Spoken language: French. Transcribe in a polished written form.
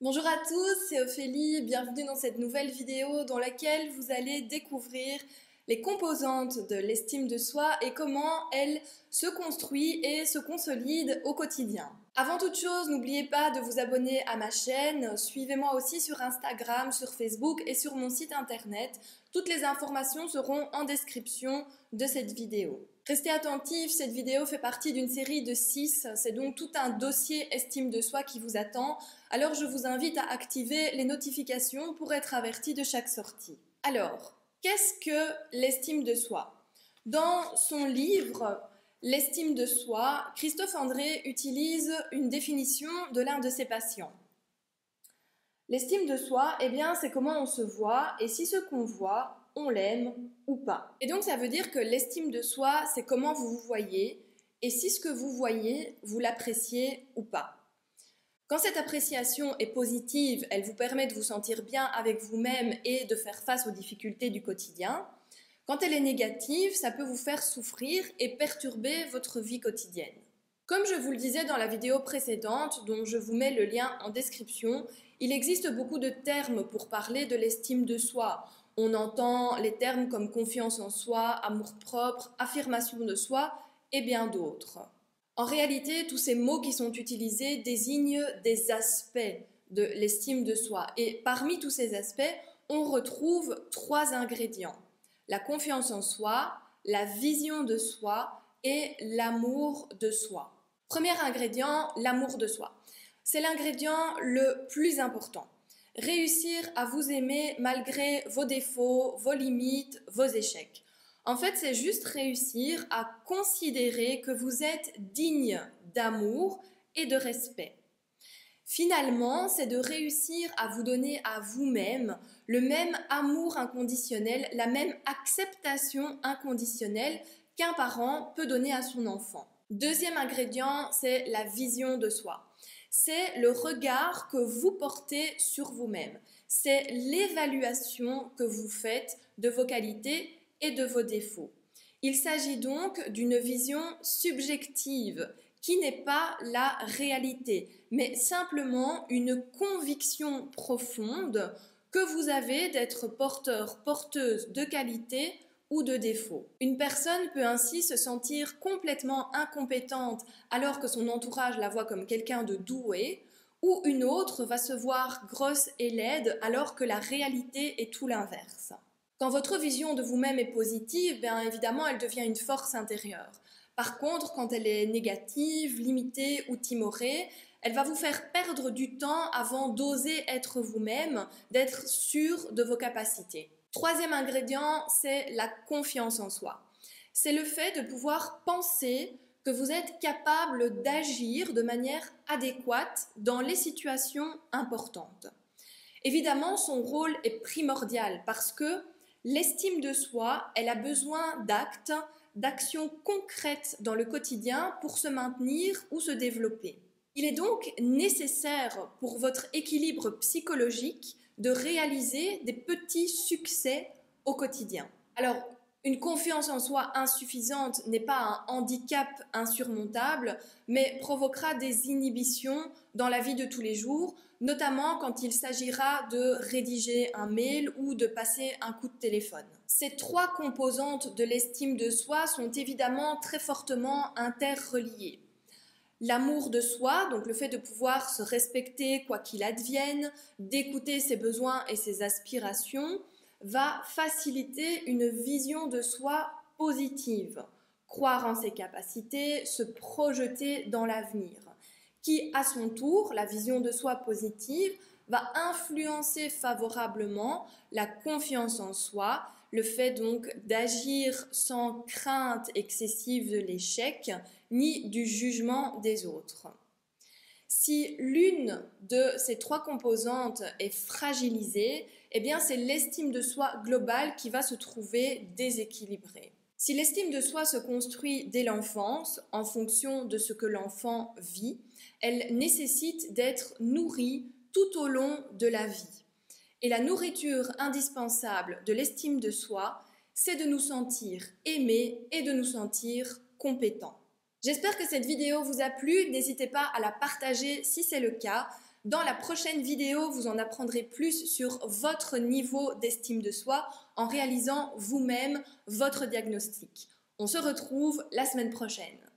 Bonjour à tous, c'est Ophélie, bienvenue dans cette nouvelle vidéo dans laquelle vous allez découvrir les composantes de l'estime de soi et comment elle se construit et se consolide au quotidien. Avant toute chose, n'oubliez pas de vous abonner à ma chaîne, suivez-moi aussi sur Instagram, sur Facebook et sur mon site internet. Toutes les informations seront en description de cette vidéo. Restez attentifs, cette vidéo fait partie d'une série de 6, c'est donc tout un dossier estime de soi qui vous attend. Alors je vous invite à activer les notifications pour être averti de chaque sortie. Alors, qu'est-ce que l'estime de soi? Dans son livre L'estime de soi, Christophe André utilise une définition de l'un de ses patients. L'estime de soi, eh bien, c'est comment on se voit et si ce qu'on voit, on l'aime ou pas. Et donc ça veut dire que l'estime de soi, c'est comment vous vous voyez et si ce que vous voyez, vous l'appréciez ou pas. Quand cette appréciation est positive, elle vous permet de vous sentir bien avec vous-même et de faire face aux difficultés du quotidien. Quand elle est négative, ça peut vous faire souffrir et perturber votre vie quotidienne. Comme je vous le disais dans la vidéo précédente, dont je vous mets le lien en description, il existe beaucoup de termes pour parler de l'estime de soi. On entend les termes comme confiance en soi, amour-propre, affirmation de soi et bien d'autres. En réalité, tous ces mots qui sont utilisés désignent des aspects de l'estime de soi. Et parmi tous ces aspects, on retrouve 3 ingrédients. La confiance en soi, la vision de soi et l'amour de soi. Premier ingrédient, l'amour de soi. C'est l'ingrédient le plus important. Réussir à vous aimer malgré vos défauts, vos limites, vos échecs. En fait, c'est juste réussir à considérer que vous êtes digne d'amour et de respect. Finalement, c'est de réussir à vous donner à vous-même le même amour inconditionnel, la même acceptation inconditionnelle qu'un parent peut donner à son enfant. Deuxième ingrédient, c'est la vision de soi. C'est le regard que vous portez sur vous-même. C'est l'évaluation que vous faites de vos qualités et de vos défauts. Il s'agit donc d'une vision subjective qui n'est pas la réalité, mais simplement une conviction profonde que vous avez d'être porteur, porteuse de qualités ou de défauts. Une personne peut ainsi se sentir complètement incompétente alors que son entourage la voit comme quelqu'un de doué, ou une autre va se voir grosse et laide alors que la réalité est tout l'inverse. Quand votre vision de vous-même est positive, bien évidemment, elle devient une force intérieure. Par contre, quand elle est négative, limitée ou timorée, elle va vous faire perdre du temps avant d'oser être vous-même, d'être sûr de vos capacités. Troisième ingrédient, c'est la confiance en soi. C'est le fait de pouvoir penser que vous êtes capable d'agir de manière adéquate dans les situations importantes. Évidemment, son rôle est primordial parce que l'estime de soi, elle a besoin d'actes, d'actions concrètes dans le quotidien pour se maintenir ou se développer. Il est donc nécessaire pour votre équilibre psychologique de réaliser des petits succès au quotidien. Alors, une confiance en soi insuffisante n'est pas un handicap insurmontable, mais provoquera des inhibitions dans la vie de tous les jours, notamment quand il s'agira de rédiger un mail ou de passer un coup de téléphone. Ces 3 composantes de l'estime de soi sont évidemment très fortement interreliées. L'amour de soi, donc le fait de pouvoir se respecter quoi qu'il advienne, d'écouter ses besoins et ses aspirations, va faciliter une vision de soi positive, croire en ses capacités, se projeter dans l'avenir, qui à son tour, la vision de soi positive, va influencer favorablement la confiance en soi, le fait donc d'agir sans crainte excessive de l'échec, ni du jugement des autres. Si l'une de ces 3 composantes est fragilisée, eh bien c'est l'estime de soi globale qui va se trouver déséquilibrée. Si l'estime de soi se construit dès l'enfance, en fonction de ce que l'enfant vit, elle nécessite d'être nourrie tout au long de la vie. Et la nourriture indispensable de l'estime de soi, c'est de nous sentir aimés et de nous sentir compétents. J'espère que cette vidéo vous a plu, n'hésitez pas à la partager si c'est le cas. Dans la prochaine vidéo, vous en apprendrez plus sur votre niveau d'estime de soi en réalisant vous-même votre diagnostic. On se retrouve la semaine prochaine.